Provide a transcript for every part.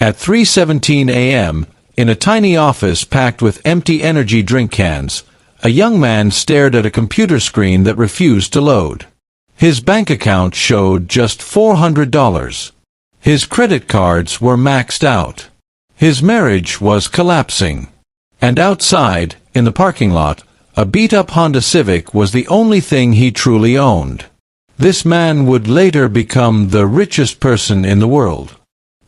At 3:17 a.m., in a tiny office packed with empty energy drink cans, a young man stared at a computer screen that refused to load. His bank account showed just $400. His credit cards were maxed out. His marriage was collapsing. And outside, in the parking lot, a beat-up Honda Civic was the only thing he truly owned. This man would later become the richest person in the world.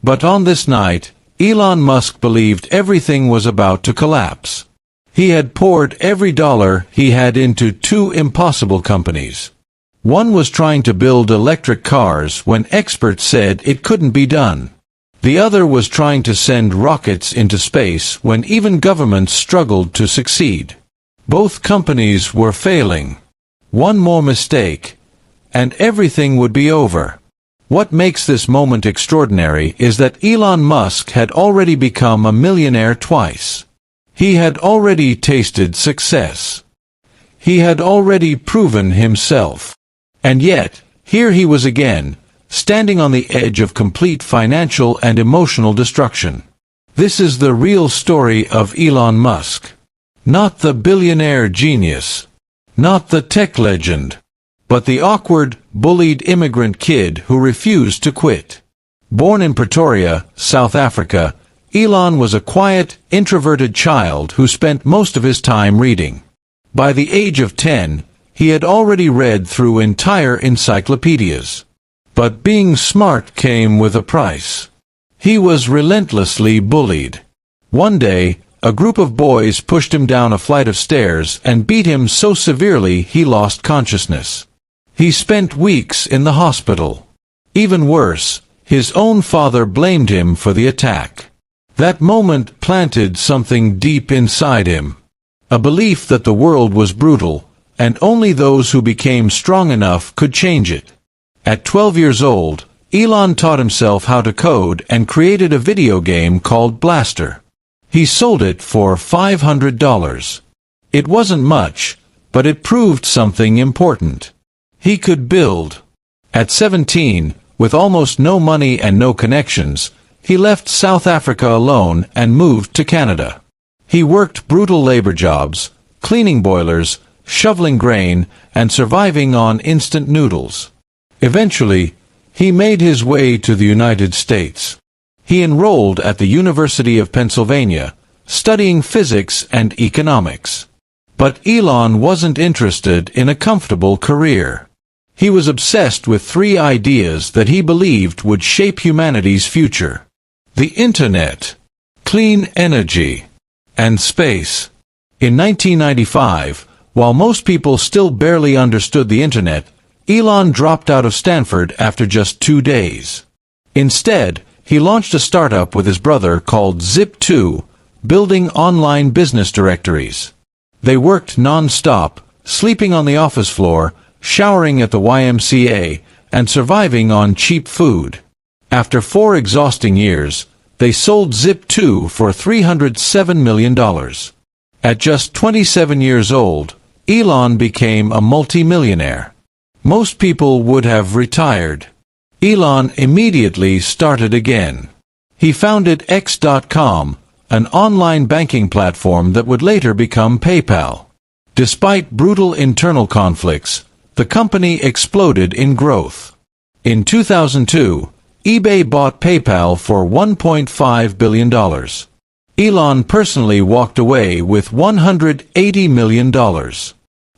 But on this night, Elon Musk believed everything was about to collapse. He had poured every dollar he had into two impossible companies. One was trying to build electric cars when experts said it couldn't be done. The other was trying to send rockets into space when even governments struggled to succeed. Both companies were failing. One more mistake, and everything would be over. What makes this moment extraordinary is that Elon Musk had already become a millionaire twice. He had already tasted success. He had already proven himself. And yet, here he was again, standing on the edge of complete financial and emotional destruction. This is the real story of Elon Musk. Not the billionaire genius. Not the tech legend. But the awkward, bullied immigrant kid who refused to quit. Born in Pretoria, South Africa, Elon was a quiet, introverted child who spent most of his time reading. By the age of 10, he had already read through entire encyclopedias. But being smart came with a price. He was relentlessly bullied. One day, a group of boys pushed him down a flight of stairs and beat him so severely he lost consciousness. He spent weeks in the hospital. Even worse, his own father blamed him for the attack. That moment planted something deep inside him. A belief that the world was brutal, and only those who became strong enough could change it. At 12 years old, Elon taught himself how to code and created a video game called Blaster. He sold it for $500. It wasn't much, but it proved something important. He could build. At 17, with almost no money and no connections, he left South Africa alone and moved to Canada. He worked brutal labor jobs, cleaning boilers, shoveling grain, and surviving on instant noodles. Eventually, he made his way to the United States. He enrolled at the University of Pennsylvania, studying physics and economics. But Elon wasn't interested in a comfortable career. He was obsessed with three ideas that he believed would shape humanity's future: the Internet, clean energy, and space. In 1995, while most people still barely understood the Internet, Elon dropped out of Stanford after just 2 days. Instead, he launched a startup with his brother called Zip2, building online business directories. They worked non-stop, sleeping on the office floor, showering at the YMCA, and surviving on cheap food. After 4 exhausting years, they sold Zip2 for $307 million. At just 27 years old, Elon became a multi-millionaire. Most people would have retired. Elon immediately started again. He founded X.com, an online banking platform that would later become PayPal. Despite brutal internal conflicts, the company exploded in growth. In 2002, eBay bought PayPal for $1.5 billion. Elon personally walked away with $180 million.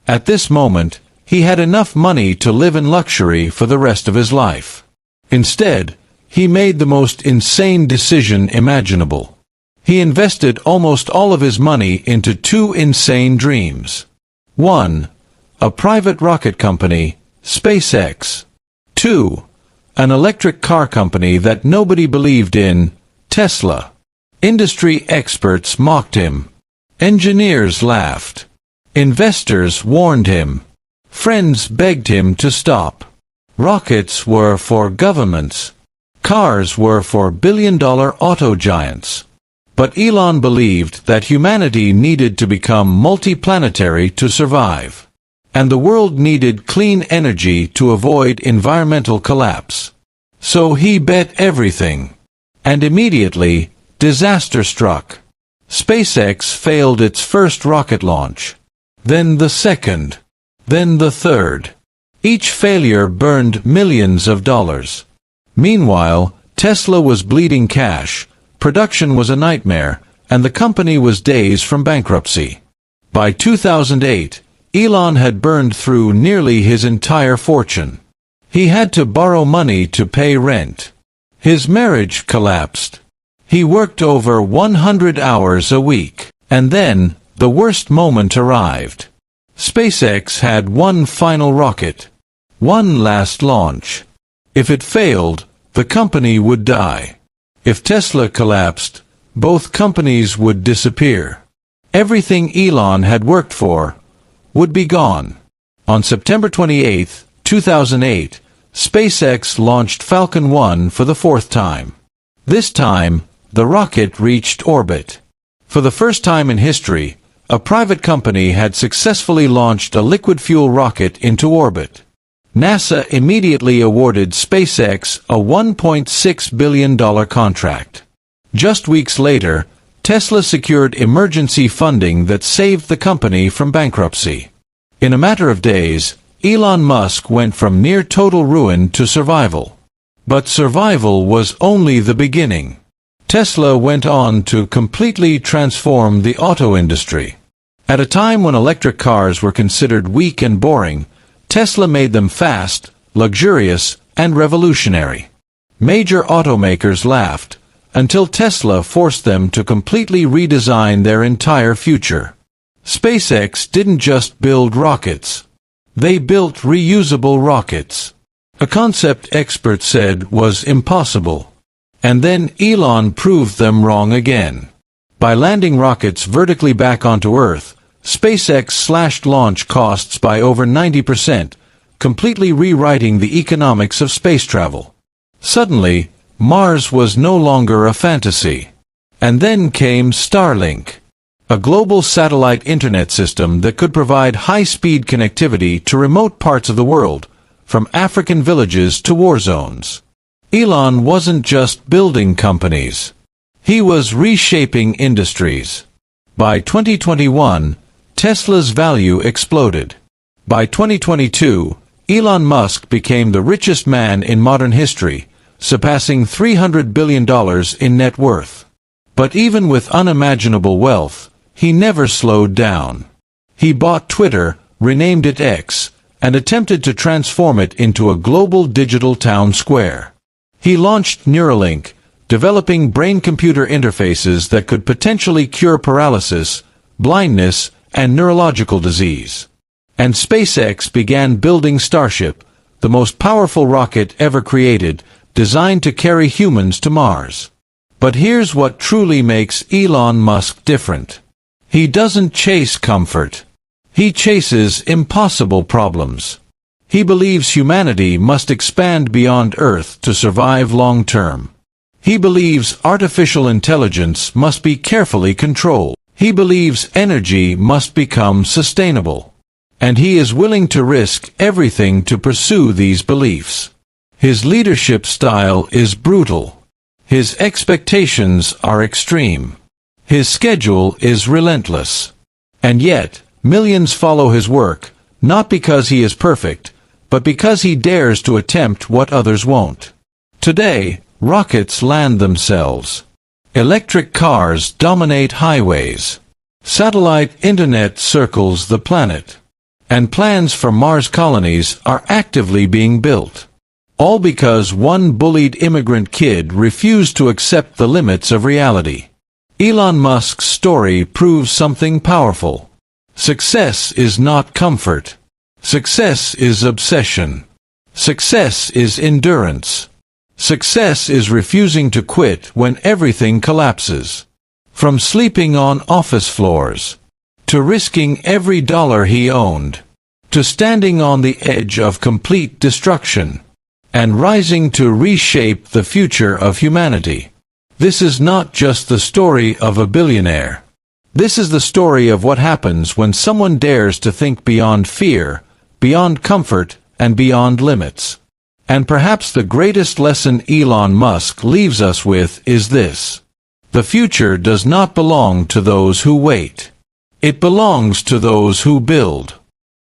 At this moment, he had enough money to live in luxury for the rest of his life. Instead, he made the most insane decision imaginable. He invested almost all of his money into 2 insane dreams. 1. A private rocket company, SpaceX. 2. An electric car company that nobody believed in, Tesla. Industry experts mocked him. Engineers laughed. Investors warned him. Friends begged him to stop. Rockets were for governments. Cars were for billion-dollar auto giants. But Elon believed that humanity needed to become multiplanetary to survive. And the world needed clean energy to avoid environmental collapse. So he bet everything. And immediately, disaster struck. SpaceX failed its first rocket launch. Then the second. Then the third. Each failure burned millions of dollars. Meanwhile, Tesla was bleeding cash, production was a nightmare, and the company was days from bankruptcy. By 2008, Elon had burned through nearly his entire fortune. He had to borrow money to pay rent. His marriage collapsed. He worked over 100 hours a week. And then, the worst moment arrived. SpaceX had one final rocket. One last launch. If it failed, the company would die. If Tesla collapsed, both companies would disappear. Everything Elon had worked for would be gone. On September 28, 2008, SpaceX launched Falcon 1 for the fourth time. This time, the rocket reached orbit. For the first time in history, a private company had successfully launched a liquid-fuel rocket into orbit. NASA immediately awarded SpaceX a $1.6 billion contract. Just weeks later, Tesla secured emergency funding that saved the company from bankruptcy. In a matter of days, Elon Musk went from near total ruin to survival. But survival was only the beginning. Tesla went on to completely transform the auto industry. At a time when electric cars were considered weak and boring, Tesla made them fast, luxurious, and revolutionary. Major automakers laughed, until Tesla forced them to completely redesign their entire future. SpaceX didn't just build rockets. They built reusable rockets. A concept experts said was impossible. And then Elon proved them wrong again. By landing rockets vertically back onto Earth, SpaceX slashed launch costs by over 90%, completely rewriting the economics of space travel. Suddenly, Mars was no longer a fantasy. And then came Starlink, a global satellite internet system that could provide high-speed connectivity to remote parts of the world, from African villages to war zones. Elon wasn't just building companies. He was reshaping industries. By 2021, Tesla's value exploded. By 2022, Elon Musk became the richest man in modern history, surpassing $300 billion in net worth. But even with unimaginable wealth, he never slowed down. He bought Twitter, renamed it X, and attempted to transform it into a global digital town square. He launched Neuralink, developing brain-computer interfaces that could potentially cure paralysis, blindness, and neurological disease. And SpaceX began building Starship, the most powerful rocket ever created, designed to carry humans to Mars. But here's what truly makes Elon Musk different. He doesn't chase comfort. He chases impossible problems. He believes humanity must expand beyond Earth to survive long-term. He believes artificial intelligence must be carefully controlled. He believes energy must become sustainable. And he is willing to risk everything to pursue these beliefs. His leadership style is brutal. His expectations are extreme. His schedule is relentless. And yet, millions follow his work, not because he is perfect, but because he dares to attempt what others won't. Today, rockets land themselves. Electric cars dominate highways. Satellite internet circles the planet. And plans for Mars colonies are actively being built. All because one bullied immigrant kid refused to accept the limits of reality. Elon Musk's story proves something powerful. Success is not comfort. Success is obsession. Success is endurance. Success is refusing to quit when everything collapses. From sleeping on office floors, to risking every dollar he owned, to standing on the edge of complete destruction, and rising to reshape the future of humanity. This is not just the story of a billionaire. This is the story of what happens when someone dares to think beyond fear, beyond comfort, and beyond limits. And perhaps the greatest lesson Elon Musk leaves us with is this: the future does not belong to those who wait. It belongs to those who build.